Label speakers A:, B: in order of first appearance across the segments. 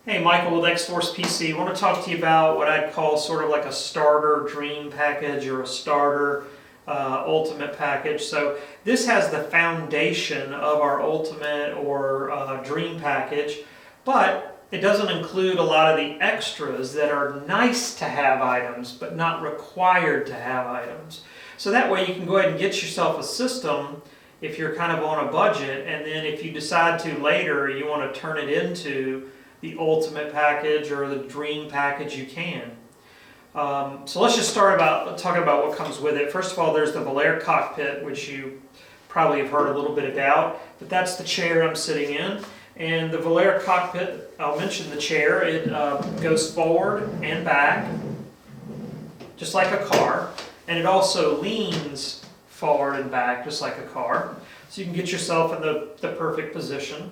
A: Hey, Michael with XForcePC. I want to talk to you about what I'd call sort of like a starter dream package or a starter ultimate package. So this has the foundation of our ultimate or dream package, but it doesn't include a lot of the extras that are nice to have items, but not required to have items. So that way you can go ahead and get yourself a system if you're kind of on a budget, and then if you decide to later you want to turn it into the ultimate package or the dream package, you can. So let's just start talking about what comes with it. First of all, there's the Cockpit, which you probably have heard a little bit about, but that's the chair I'm sitting in. And the Cockpit, I'll mention the chair, it goes forward and back, just like a car, and it also leans forward and back, just like a car, so you can get yourself in the perfect position.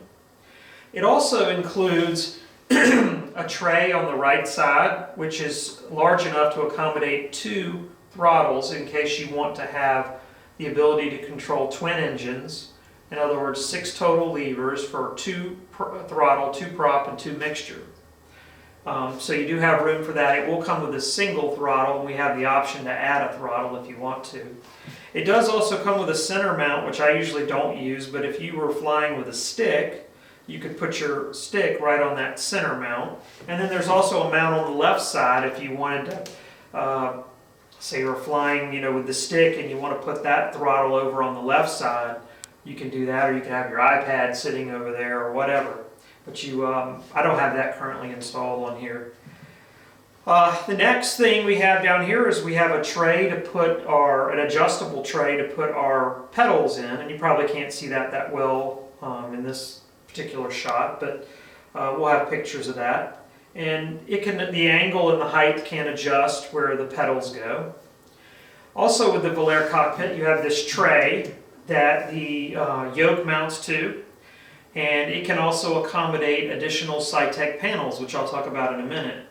A: It also includes a tray on the right side, which is large enough to accommodate 2 throttles in case you want to have the ability to control twin engines. In other words, 6 total levers for 2 throttle, 2 prop, and 2 mixture. So you do have room for that. It will come with a single throttle, and we have the option to add a throttle if you want to. It does also come with a center mount, which I usually don't use, but if you were flying with a stick, you could put your stick right on that center mount. And then there's also a mount on the left side if you wanted to, say you're flying, with the stick and you want to put that throttle over on the left side, you can do that, or you can have your iPad sitting over there or whatever. But I don't have that currently installed on here. The next thing we have down here is we have a tray to put an adjustable tray to put our pedals in, and you probably can't see that well in this particular shot, but we'll have pictures of that. And the angle and the height can adjust where the pedals go. Also with the Cockpit, you have this tray that the yoke mounts to, and it can also accommodate additional SciTech panels, which I'll talk about in a minute.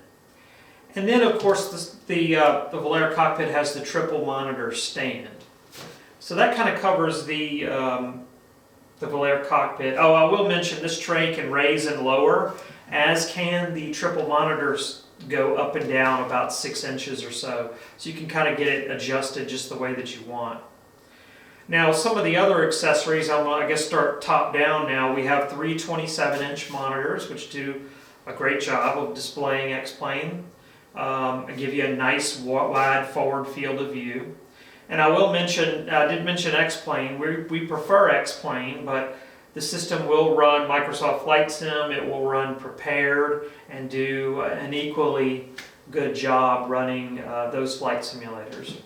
A: And then, of course, the Cockpit has the triple monitor stand. So that kind of covers the Cockpit. Oh, I will mention this tray can raise and lower, as can the triple monitors go up and down about 6 inches or so. So you can kind of get it adjusted just the way that you want. Now, some of the other accessories, I guess start top down now. We have 3 27-inch monitors, which do a great job of displaying X-Plane and give you a nice wide forward field of view. And I will mention, I did mention X-Plane. We prefer X-Plane, but the system will run Microsoft Flight Sim. It will run Prepared and do an equally good job running those flight simulators.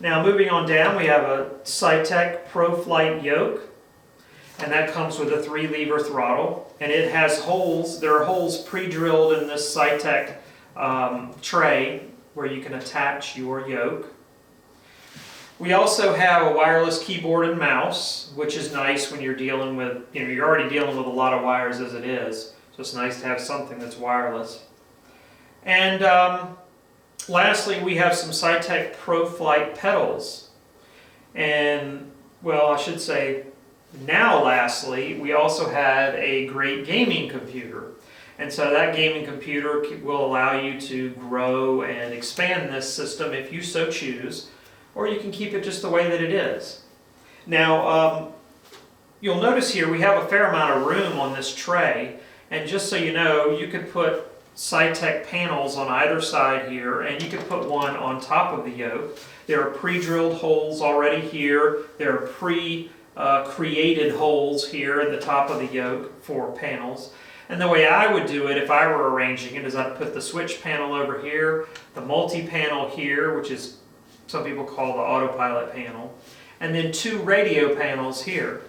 A: Now, moving on down, we have a SciTech ProFlight yoke, and that comes with a 3-lever throttle, and it has holes. There are holes pre-drilled in this SciTech tray where you can attach your yoke. We also have a wireless keyboard and mouse, which is nice when you're dealing with, you're already dealing with a lot of wires as it is, so it's nice to have something that's wireless. And lastly, we have some SciTech ProFlight pedals. And, well, I should say, now lastly, we also have a great gaming computer. And so that gaming computer will allow you to grow and expand this system if you so choose, or you can keep it just the way that it is. Now, you'll notice here we have a fair amount of room on this tray, and just so you know, you could put SciTech panels on either side here, and you could put one on top of the yoke. There are pre-drilled holes already here. There are pre-created holes here at the top of the yoke for panels. And the way I would do it if I were arranging it is I'd put the switch panel over here, the multi-panel here, which is some people call the autopilot panel, and then 2 radio panels here.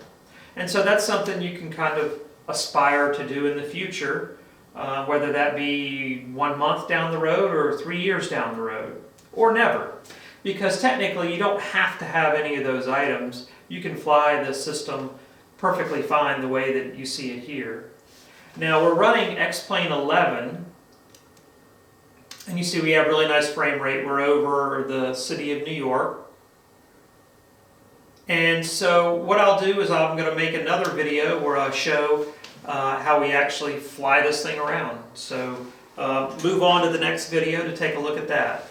A: And so that's something you can kind of aspire to do in the future. Whether that be 1 month down the road or 3 years down the road, or never. Because technically you don't have to have any of those items. You can fly the system perfectly fine the way that you see it here. Now we're running X-Plane 11, and you see we have really nice frame rate. We're over the city of New York. And so what I'll do is I'm going to make another video where I show how we actually fly this thing around. So move on to the next video to take a look at that.